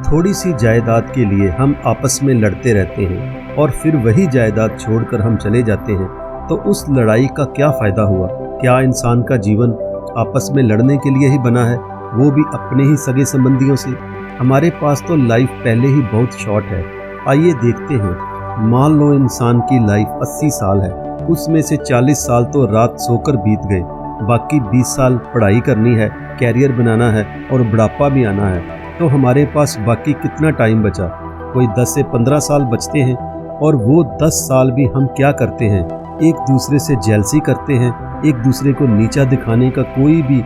थोड़ी सी जायदाद के लिए हम आपस में लड़ते रहते हैं और फिर वही जायदाद छोड़कर हम चले जाते हैं, तो उस लड़ाई का क्या फ़ायदा हुआ? क्या इंसान का जीवन आपस में लड़ने के लिए ही बना है, वो भी अपने ही सगे संबंधियों से? हमारे पास तो लाइफ पहले ही बहुत शॉर्ट है। आइए देखते हैं। मान लो इंसान की लाइफ 80 साल है, उसमें से 40 साल तो रात सोकर बीत गए, बाकी 20 साल पढ़ाई करनी है, कैरियर बनाना है और बुढ़ापा भी आना है। तो हमारे पास बाकी कितना टाइम बचा? कोई 10 से 15 साल बचते हैं, और वो 10 साल भी हम क्या करते हैं? एक दूसरे से जेलसी करते हैं, एक दूसरे को नीचा दिखाने का कोई भी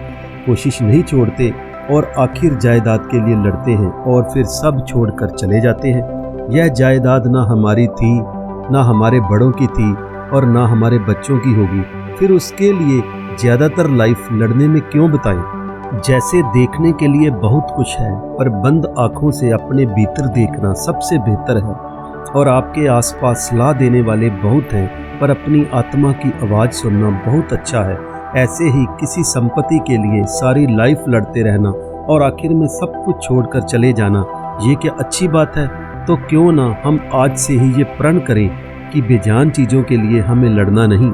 कोशिश नहीं छोड़ते और आखिर जायदाद के लिए लड़ते हैं और फिर सब छोड़कर चले जाते हैं। यह जायदाद ना हमारी थी, ना हमारे बड़ों की थी और ना हमारे बच्चों की होगी, फिर उसके लिए ज़्यादातर लाइफ लड़ने में क्यों बताएं? जैसे देखने के लिए बहुत कुछ है, पर बंद आँखों से अपने भीतर देखना सबसे बेहतर है। और आपके आसपास सलाह देने वाले बहुत हैं, पर अपनी आत्मा की आवाज़ सुनना बहुत अच्छा है। ऐसे ही किसी संपत्ति के लिए सारी लाइफ लड़ते रहना और आखिर में सब कुछ छोड़कर चले जाना, ये क्या अच्छी बात है? तो क्यों ना हम आज से ही ये प्रण करें कि बेजान चीज़ों के लिए हमें लड़ना नहीं,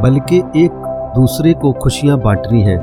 बल्कि एक दूसरे को खुशियाँ बांटनी है।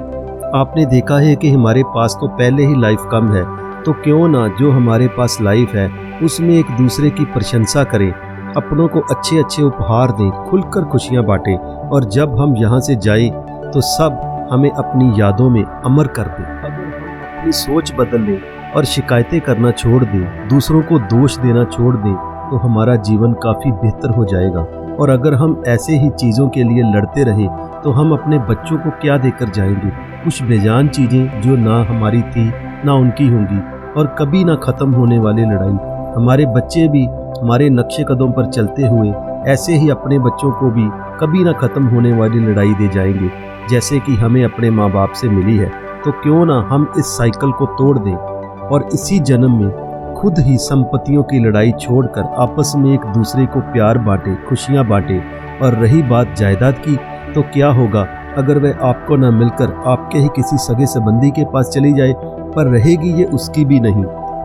आपने देखा है कि हमारे पास तो पहले ही लाइफ कम है, तो क्यों ना जो हमारे पास लाइफ है उसमें एक दूसरे की प्रशंसा करें, अपनों को अच्छे अच्छे उपहार दें, खुलकर खुशियाँ बांटें, और जब हम यहाँ से जाएं तो सब हमें अपनी यादों में अमर कर दें। अगर हम अपनी सोच बदल लें और शिकायतें करना छोड़ दें, दूसरों को दोष देना छोड़ दें, तो हमारा जीवन काफ़ी बेहतर हो जाएगा। और अगर हम ऐसे ही चीज़ों के लिए लड़ते रहें तो हम अपने बच्चों को क्या देकर जाएंगे? कुछ बेजान चीज़ें जो ना हमारी थी ना उनकी होंगी, और कभी ना ख़त्म होने वाली लड़ाई। हमारे बच्चे भी हमारे नक्शे कदम पर चलते हुए ऐसे ही अपने बच्चों को भी कभी ना ख़त्म होने वाली लड़ाई दे जाएंगे, जैसे कि हमें अपने माँ बाप से मिली है। तो क्यों ना हम इस साइकिल को तोड़ दें और इसी जन्म में खुद ही संपत्तियों की लड़ाई छोड़कर आपस में एक दूसरे को प्यार बांटे, खुशियाँ बांटे। और रही बात जायदाद की, तो क्या होगा अगर वह आपको न मिलकर आपके ही किसी सगे संबंधी के पास चली जाए, पर रहेगी ये उसकी भी नहीं।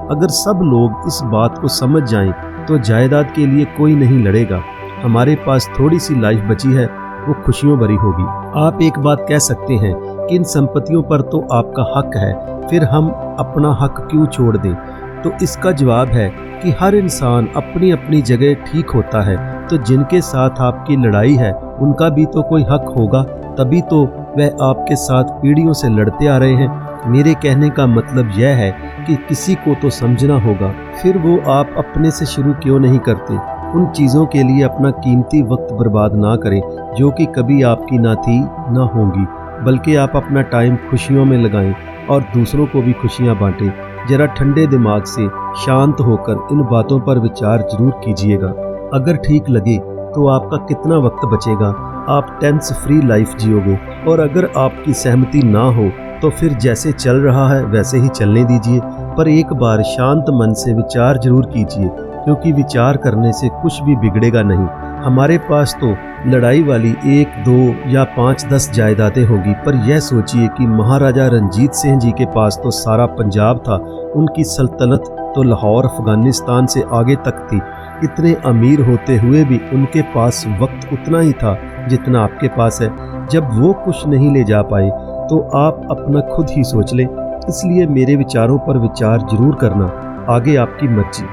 अगर सब लोग इस बात को समझ जाएं तो जायदाद के लिए कोई नहीं लड़ेगा। हमारे पास थोड़ी सी लाइफ बची है, वो खुशियों भरी होगी। आप एक बात कह सकते हैं कि इन संपत्तियों पर तो आपका हक है, फिर हम अपना हक क्यों छोड़ दें? तो इसका जवाब है कि हर इंसान अपनी अपनी जगह ठीक होता है, तो जिनके साथ आपकी लड़ाई है उनका भी तो कोई हक होगा, तभी तो वह आपके साथ पीढ़ियों से लड़ते आ रहे हैं। मेरे कहने का मतलब यह है कि किसी को तो समझना होगा, फिर वो आप अपने से शुरू क्यों नहीं करते? उन चीज़ों के लिए अपना कीमती वक्त बर्बाद ना करें जो कि कभी आपकी ना थी ना होंगी, बल्कि आप अपना टाइम खुशियों में लगाएं और दूसरों को भी खुशियां बांटें। जरा ठंडे दिमाग से शांत होकर इन बातों पर विचार जरूर कीजिएगा। अगर ठीक लगे तो आपका कितना वक्त बचेगा, आप टेंस फ्री लाइफ जियोगे, और अगर आपकी सहमति ना हो तो फिर जैसे चल रहा है वैसे ही चलने दीजिए। पर एक बार शांत मन से विचार जरूर कीजिए, क्योंकि विचार करने से कुछ भी बिगड़ेगा नहीं। हमारे पास तो लड़ाई वाली 1, 2 या 5, 10 जायदादें होगी, पर यह सोचिए कि महाराजा रंजीत सिंह जी के पास तो सारा पंजाब था, उनकी सल्तनत तो लाहौर अफगानिस्तान से आगे तक थी। इतने अमीर होते हुए भी उनके पास वक्त उतना ही था जितना आपके पास है। जब वो कुछ नहीं ले जा पाए तो आप अपना खुद ही सोच लें। इसलिए मेरे विचारों पर विचार जरूर करना, आगे आपकी मर्जी।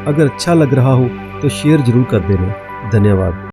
अगर अच्छा लग रहा हो तो शेयर जरूर कर देना। धन्यवाद।